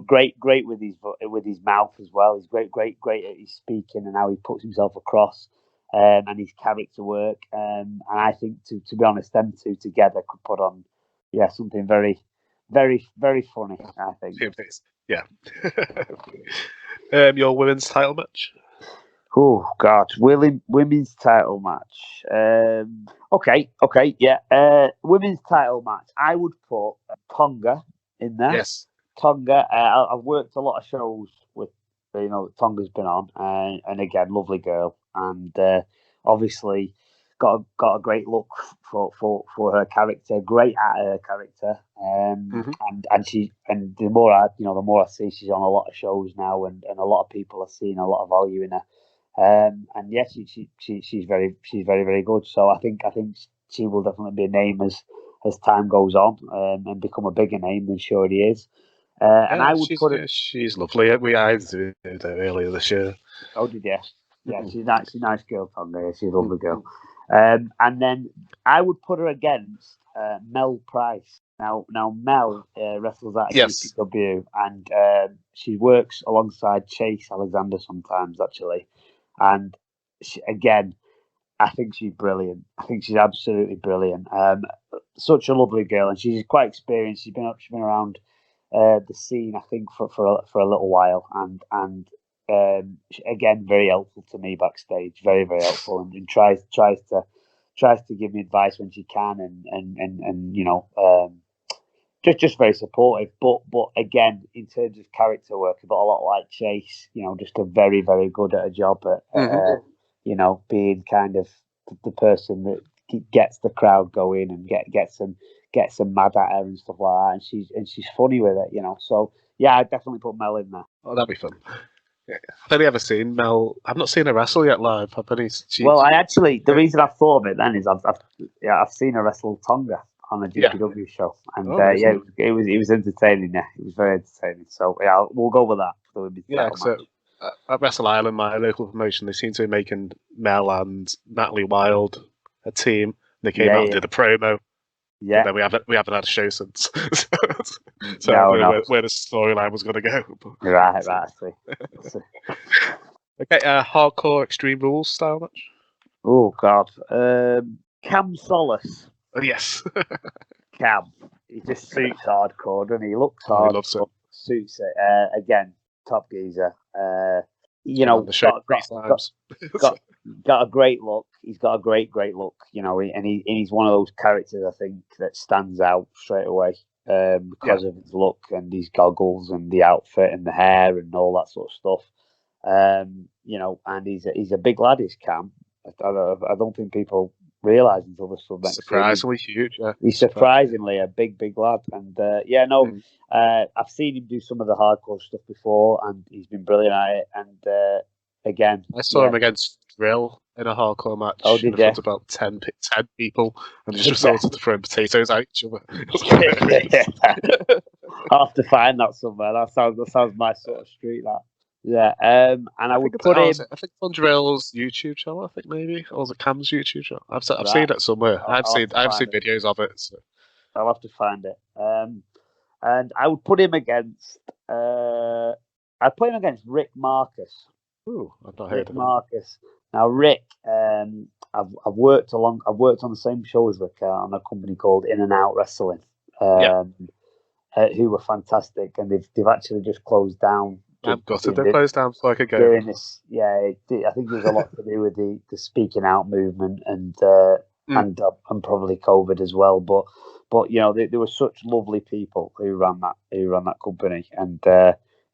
Great with his mouth as well. He's great at his speaking and how he puts himself across, and his character work. And I think to be honest, them two together could put on something very, very, very funny. I think. Yeah. Your women's title match. Oh God, women's title match. Okay, yeah. Women's title match. I would put Tonga in there. Yes, Tonga. I've worked a lot of shows with, Tonga's been on, and again, lovely girl, and obviously got a great look for her character. Great at her character, and the more I see, she's on a lot of shows now, and a lot of people are seeing a lot of value in her. And yes, she's very, very good. So I think she will definitely be a name as time goes on, and become a bigger name than she already is. And I would put it. She's lovely. We interviewed her earlier this year. Oh, did you? Yeah, she's a nice girl, Tonga. She's a lovely girl. And then I would put her against Mel Price. Now Mel wrestles at UPW, and she works alongside Chase Alexander sometimes, actually. And again, I think she's brilliant. I think she's absolutely brilliant. Such a lovely girl, and she's quite experienced. She's been around the scene, I think, for a little while, and again, very helpful to me backstage. Very, very helpful, and tries to give me advice when she can, and just very supportive. But again, in terms of character work, a lot like Chase, just a very, very good at a job at being kind of the person that gets the crowd going and gets them mad at her and stuff like that. And she's funny with it, So yeah, I'd definitely put Mel in there. Oh, that'd be fun. Yeah. I've only ever seen Mel. I've not seen her wrestle yet live. The reason I've thought of it then is I've seen her wrestle Tonga on a GPW show, and it was entertaining. Yeah, it was very entertaining. So yeah, we'll go with that. So at Wrestle Island, my local promotion, they seem to be making Mel and Natalie Wild a team. They came out and did a promo. Yeah, but then we haven't had a show since. So I don't know where the storyline was going to go. Right. I see. Okay, hardcore Extreme Rules style match. Oh God, Cam Solace. Oh, yes. Cam. He just suits hardcore, doesn't he? He looks Oh, hard, he loves it. suits it. Again, top geezer. You Been know, on the show 3 times. got a great look. He's got a great look. You know, and he's one of those characters I think that stands out straight away because of his look and his goggles and the outfit and the hair and all that sort of stuff. You know, and he's a big lad. He's Cam. I don't think people realise until the sub next surprisingly huge. Yeah. He's surprisingly a big lad, and I've seen him do some of the hardcore stuff before, and he's been brilliant at it. And again, I saw him against Drill in a hardcore match. Oh, did in front of about 10 people, and he just resorted to throwing potatoes at each other. I'll have to find that somewhere. That sounds my sort of street. That. Yeah, and I would put him. I think on Drill's YouTube channel. I think maybe, or was it Cam's YouTube channel? I've seen it somewhere. I've seen videos of it. So. I'll have to find it. And I would put him against. I'd put him against Rick Marcus. Ooh, I've not heard of him. Marcus. Now Rick, I've worked on the same show as Rick on a company called In and Out Wrestling. Who were fantastic, and they've actually just closed down. I've got it. They closed down so I could go. Doing this, I think there's a lot to do with the speaking out movement and probably COVID as well. But you know, they were such lovely people who ran that company, and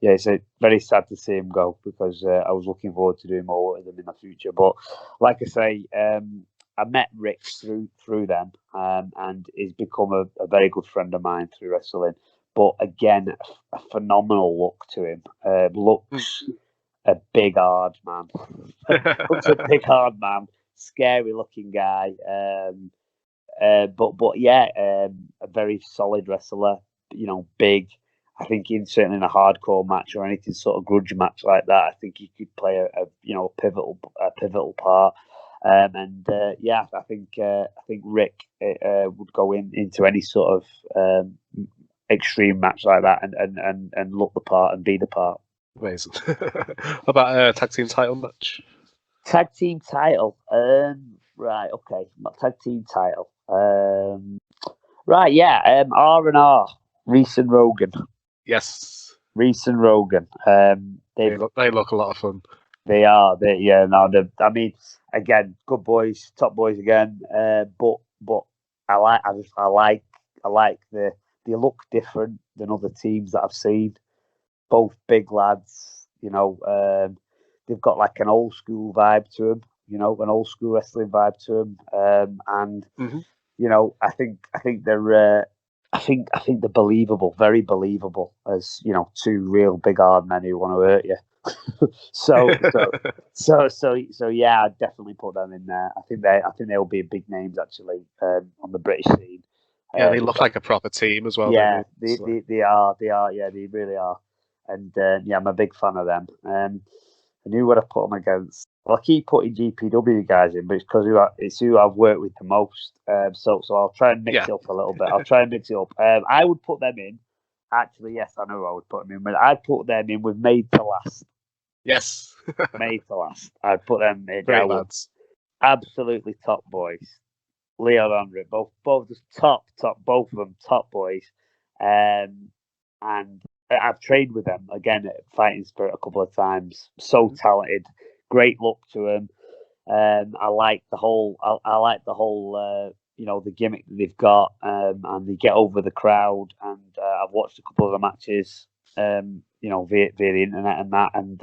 it's very sad to see him go because I was looking forward to doing more with them in the future. But like I say, I met Rick through them, and he's become a very good friend of mine through wrestling. But again, a phenomenal look to him. Looks a big hard man. Looks a big hard man. Scary looking guy. But a very solid wrestler. You know, big. I think certainly in a hardcore match or anything sort of grudge match like that, I think he could play a pivotal part. I think Rick would go into any sort of extreme match like that and look the part and be the part. Amazing. How about a tag team title match? Tag team title. Right. Okay. Tag team title. Right. Yeah. R&R. Reese and Rogan. Yes. Reese and Rogan. They look a lot of fun. They are. I mean, again, good boys, top boys again. But I like they look different than other teams that I've seen. Both big lads, you know. They've got like an old school vibe to them, you know, an old school wrestling vibe to them. You know, I think they're believable, very believable as, you know, two real big hard men who want to hurt you. so yeah, I'd definitely put them in there. I think they'll be big names actually on the British scene. Yeah, they look like a proper team as well. Yeah, they are. Yeah, they really are. And I'm a big fan of them. And who would I put them against? Well, I keep putting GPW guys in, but it's because it's who I've worked with the most. So I'll try and mix it up a little bit. I'll try and mix it up. I would put them in. Actually, yes, I know I would put them in. But I'd put them in with Made to Last. Yes. Made to Last. I'd put them in. Great lads. Absolutely top boys. Leo and Andre, both just top, both of them top boys. And I've trained with them again at Fighting Spirit a couple of times. So talented, great look to them. I like the whole. You know, the gimmick that they've got, and they get over the crowd. And I've watched a couple of the matches, you know, via the internet and that. And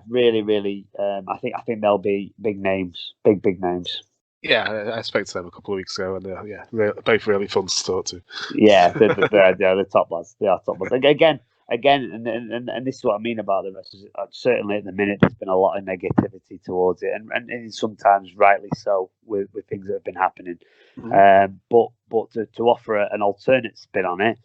really, really, I think they'll be big names, big names. Yeah, I spoke to them a couple of weeks ago, and they're both really fun to talk to. Yeah, they're top lads. They are top lads. Again, and this is what I mean about the rest. Certainly at the minute, there's been a lot of negativity towards it, and sometimes rightly so with things that have been happening. But to offer an alternate spin on it,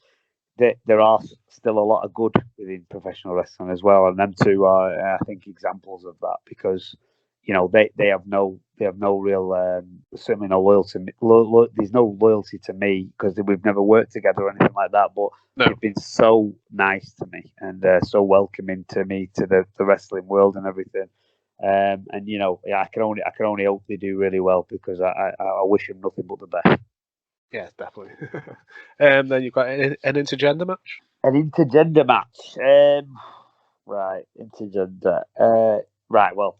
there are still a lot of good within professional wrestling as well, and them two are, I think, examples of that because. You know, they have no real, certainly no loyalty. There's no loyalty to me because we've never worked together or anything like that. But they've been so nice to me and so welcoming to me to the wrestling world and everything. And you know, I can only hope they do really well because I wish them nothing but the best. Yeah, definitely. Then you've got an intergender match. An intergender match. Right, intergender. Right, well,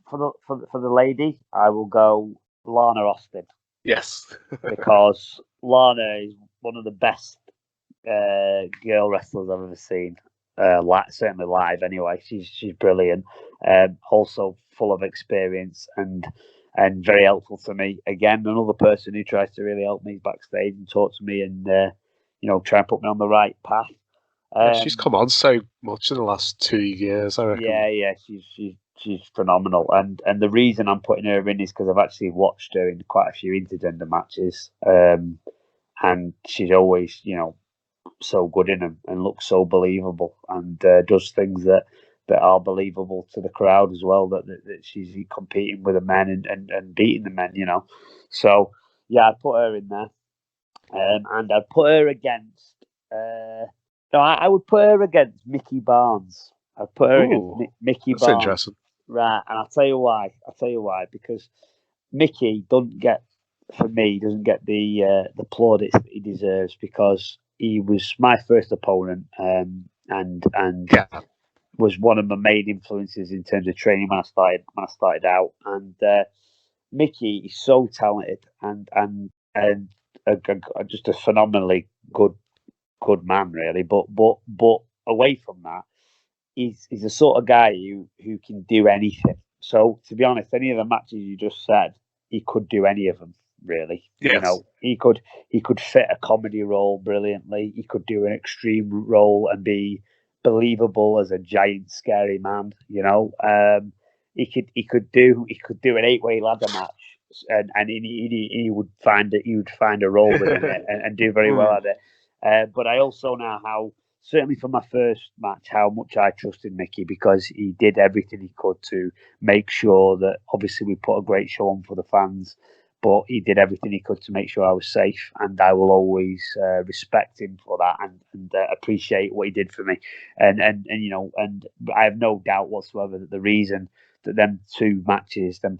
for the lady, I will go Lana Austin. Yes. Because Lana is one of the best girl wrestlers I've ever seen. Certainly live, anyway. She's brilliant. Also full of experience and very helpful to me. Again, another person who tries to really help me backstage and talk to me and try and put me on the right path. She's come on so much in the last 2 years, I reckon. Yeah, she's phenomenal, and the reason I'm putting her in is because I've actually watched her in quite a few intergender matches, and she's always so good in them and looks so believable and does things that are believable to the crowd as well. That she's competing with the men and beating the men, So yeah, I'd put her in there, and I'd put her against. No, I would put her against Mickey Barnes. I'd put her against Mickey That's Barnes. interesting. Right, and I'll tell you why. Because Mickey doesn't get the plaudits that he deserves, because he was my first opponent, and was one of my main influences in terms of training when I started out. And Mickey is so talented and just a phenomenally good man, really. But away from that, he's the sort of guy who can do anything. So to be honest, any of the matches you just said, he could do any of them, really. Yes. He could fit a comedy role brilliantly. He could do an extreme role and be believable as a giant scary man. He could do an 8-way ladder match, and he would find a role within it and do very well at it. But I also know how, certainly for my first match, how much I trusted Mickey, because he did everything he could to make sure that, obviously, we put a great show on for the fans, but he did everything he could to make sure I was safe, and I will always respect him for that and appreciate what he did for me. And I have no doubt whatsoever that the reason that them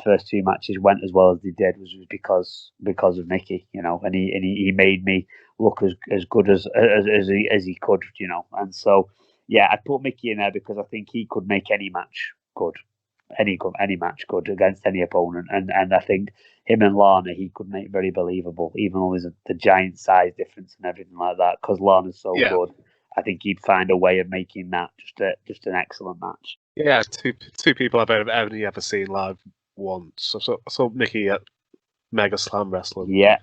first two matches went as well as they did was because of Mickey, and he made me look as good as he could, and so yeah, I put Mickey in there because I think he could make any match good, any match good against any opponent, and I think him and Lana he could make very believable, even though there's the giant size difference and everything like that, because Lana's so good. I think he'd find a way of making that just an excellent match. Yeah, two people I've only ever seen live once. I saw Mickey at Mega Slam Wrestling. Yeah.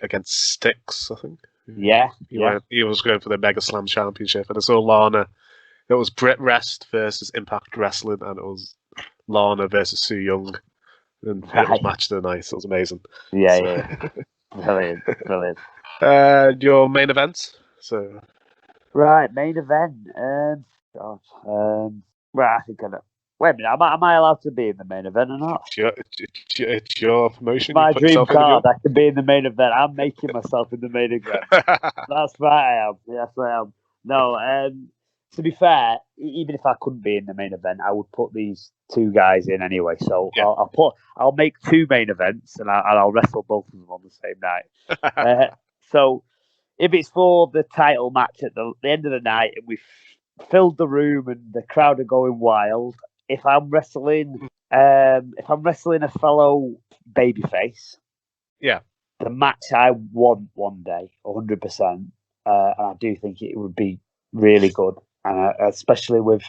Against Styx, I think. Yeah. He was going for the Mega Slam Championship, and I saw Lana. It was Brit Rest versus Impact Wrestling, and it was Lana versus Sue Young, and it was match of the night. It was amazing. Yeah. Brilliant. Your main event. So. Right, main event. Right, I think I know. Wait a minute, am I allowed to be in the main event or not? It's your promotion. It's my dream card. I can be in the main event. I'm making myself in the main event. That's right, I am. Yes, I am. No, to be fair, even if I couldn't be in the main event, I would put these two guys in anyway. So yeah. I'll make two main events, and I'll wrestle both of them on the same night. So if it's for the title match at the end of the night, and we've filled the room and the crowd are going wild, if I'm wrestling a fellow babyface, the match I want one day, 100%, and I do think it would be really good, and especially with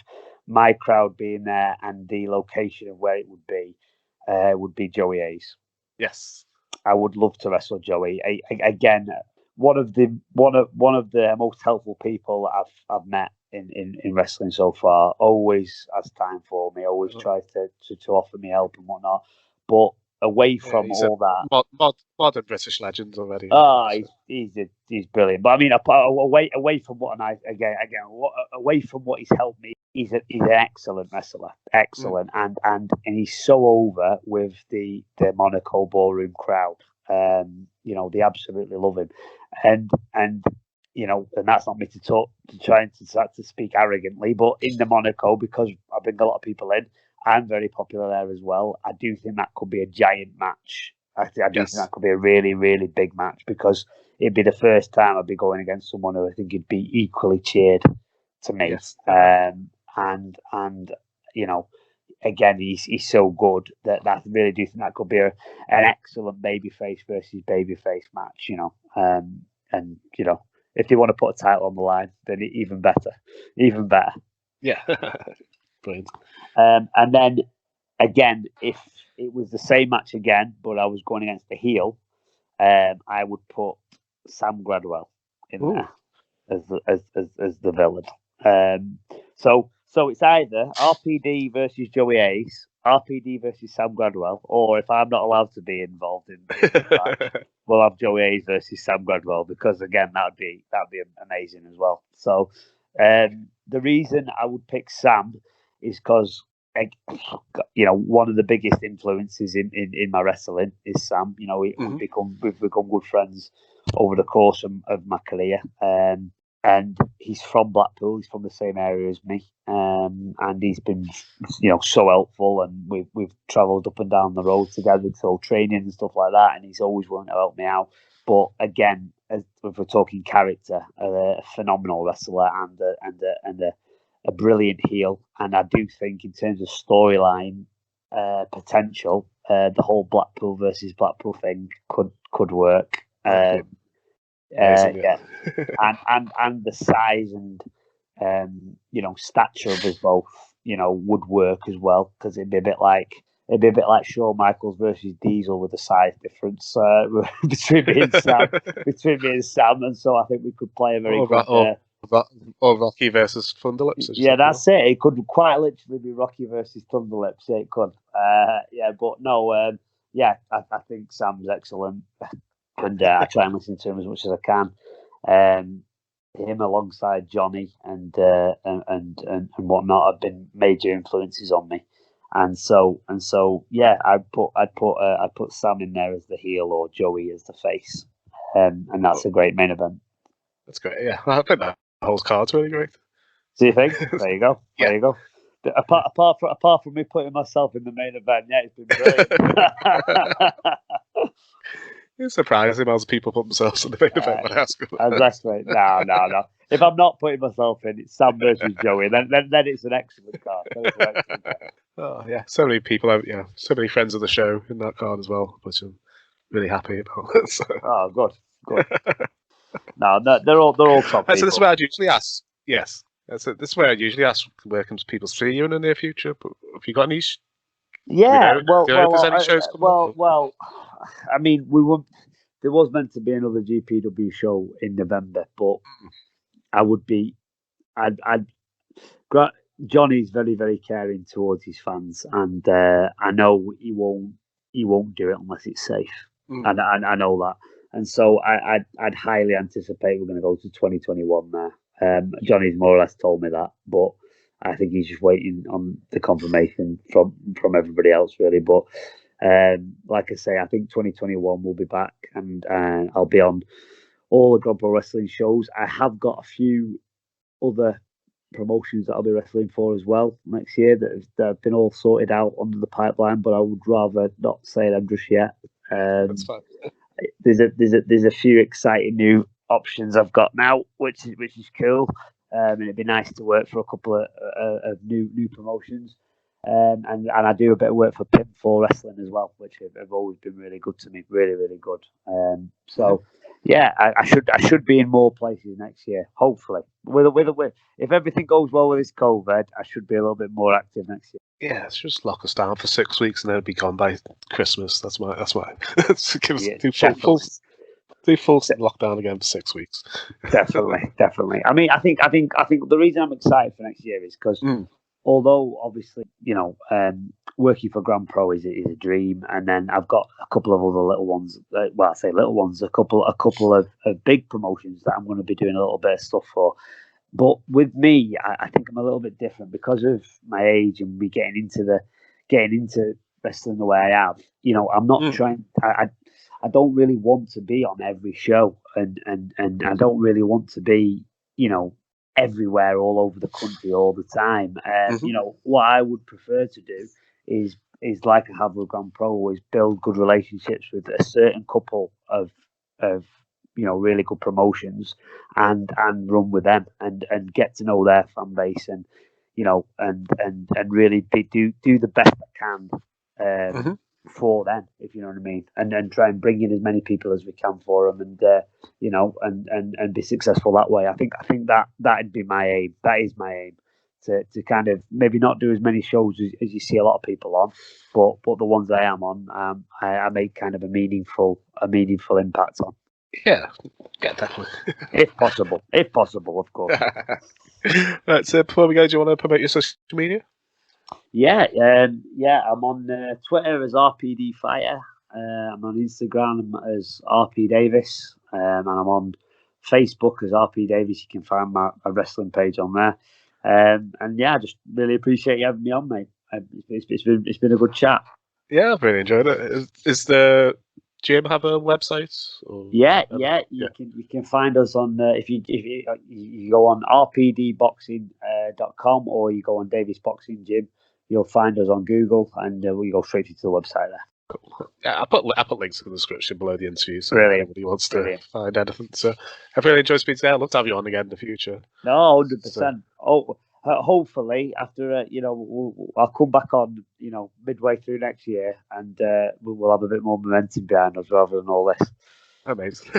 my crowd being there and the location of where it would be Joey Hayes. Yes, I would love to wrestle Joey. Again, one of the most helpful people I've met in wrestling so far. Always has time for me. Always tries to offer me help and whatnot. But away from all that, modern British legend already. He's brilliant. But I mean, away from what away from what he's helped me, he's an excellent wrestler, excellent, and he's so over with the Monaco ballroom crowd. They absolutely love him, and that's not me to speak arrogantly, but in the Monaco, because I bring a lot of people in, I'm very popular there as well. I do think that could be a giant match I do think that could be a really, really big match because it'd be the first time I'd be going against someone who I think would be equally cheered to me. Yes. And you know, again, he's so good that I really do think that could be an excellent babyface versus babyface match. You know, and you know, if they want to put a title on the line, then even better. Yeah. Brilliant. And then again, if it was the same match again, but I was going against the heel, I would put Sam Gradwell in there as the villain. So it's either RPD versus Joey Ace, RPD versus Sam Gradwell, or if I'm not allowed to be involved in the match, we'll have Joey Ace versus Sam Gradwell because again that'd be amazing as well. So the reason I would pick Sam is because you know one of the biggest influences in my wrestling is Sam. You know we've become good friends over the course of my career. And he's from Blackpool. He's from the same area as me, and he's been, you know, so helpful. And we've travelled up and down the road together, so training and stuff like that. And he's always willing to help me out. But again, if we're talking character, a phenomenal wrestler and a brilliant heel. And I do think, in terms of storyline potential, the whole Blackpool versus Blackpool thing could work. Yeah, and the size and you know stature of us both, you know, would work as well because it'd be a bit like Shawn Michaels versus Diesel with the size difference between me and Sam, and so I think we could play a very or Rocky versus Thunderlips. Yeah, that's it. It could quite literally be Rocky versus Thunderlips. Yeah, it could. Yeah, but no. I think Sam's excellent. And I try and listen to him as much as I can. Him alongside Johnny and whatnot have been major influences on me, and so yeah, I'd put Sam in there as the heel or Joey as the face, and that's a great main event. That's great. Yeah, I think that whole card's really great. Do you think? There you go. Yeah. There you go. Apart from me putting myself in the main event, yeah, it's been brilliant. It's surprising amounts of people put themselves in the main event when I ask them. Exactly. No. If I'm not putting myself in, it's Sam versus Joey. Then it's an excellent card. Oh yeah, so many people. So many friends of the show in that card as well, which I'm really happy about. So. Oh, good. No, they're all top. So this is where I'd usually ask. Yes. So this is where I usually ask where can people see you in the near future. But have you got any? Yeah. Well, I mean, there was meant to be another GPW show in November, but Johnny's very, very caring towards his fans, and I know he won't do it unless it's safe, and I know that, and so I'd highly anticipate we're going to go to 2021 there. Johnny's more or less told me that, but I think he's just waiting on the confirmation from everybody else, really, but. Like I say, I think 2021 will be back, and I'll be on all the grandpro wrestling shows. I have got a few other promotions that I'll be wrestling for as well next year that have been all sorted out under the pipeline, but I would rather not say them just yet. That's fine. There's a few exciting new options I've got now, which is cool, and it'd be nice to work for a couple of new promotions. And I do a bit of work for Pinfall Wrestling as well, which have always been really good to me, really, really good. So yeah, I should be in more places next year, hopefully. If everything goes well with this COVID, I should be a little bit more active next year. Yeah, it's just lock us down for 6 weeks and then it'll be gone by Christmas. That's why. Give us do full lockdown again for 6 weeks. Definitely. I mean, I think the reason I'm excited for next year is because. Although obviously, you know, working for GrandPro is a dream, and then I've got a couple of other little ones. Well, I say little ones, a couple of big promotions that I'm going to be doing a little bit of stuff for. But with me, I think I'm a little bit different because of my age and me getting into wrestling the way I have. You know, I'm not trying. I don't really want to be on every show, and I don't really want to be, you know, everywhere all over the country all the time. You know, what I would prefer to do is like I have with GrandPro, is build good relationships with a certain couple of really good promotions and run with them and get to know their fan base and and really do the best I can for them, if you know what I mean, and try and bring in as many people as we can for them and and be successful that way. I think that'd be my aim. That is my aim. To kind of maybe not do as many shows as you see a lot of people on, but the ones I am on, I make kind of a meaningful impact on. Yeah, definitely. if possible, of course. Right, so before we go, do you want to promote your social media? Yeah, I'm on Twitter as RPD Fire. I'm on Instagram as RP Davies, and I'm on Facebook as RP Davies. You can find my wrestling page on there. And yeah, I just really appreciate you having me on, mate. It's been a good chat. Yeah, I've really enjoyed it. Is the gym have a website? Or, you can find us on if you go on rpdboxing.com or you go on Davies Boxing Gym, you'll find us on Google and we go straight to the website there. Cool. Yeah, I put links in the description below the interview, so Brilliant. if anybody wants to find anything. So I've really enjoyed speaking today. I'd love to have you on again in the future. No, 100%. Hopefully after I'll come back on midway through next year and we'll have a bit more momentum behind us rather than all this. Amazing.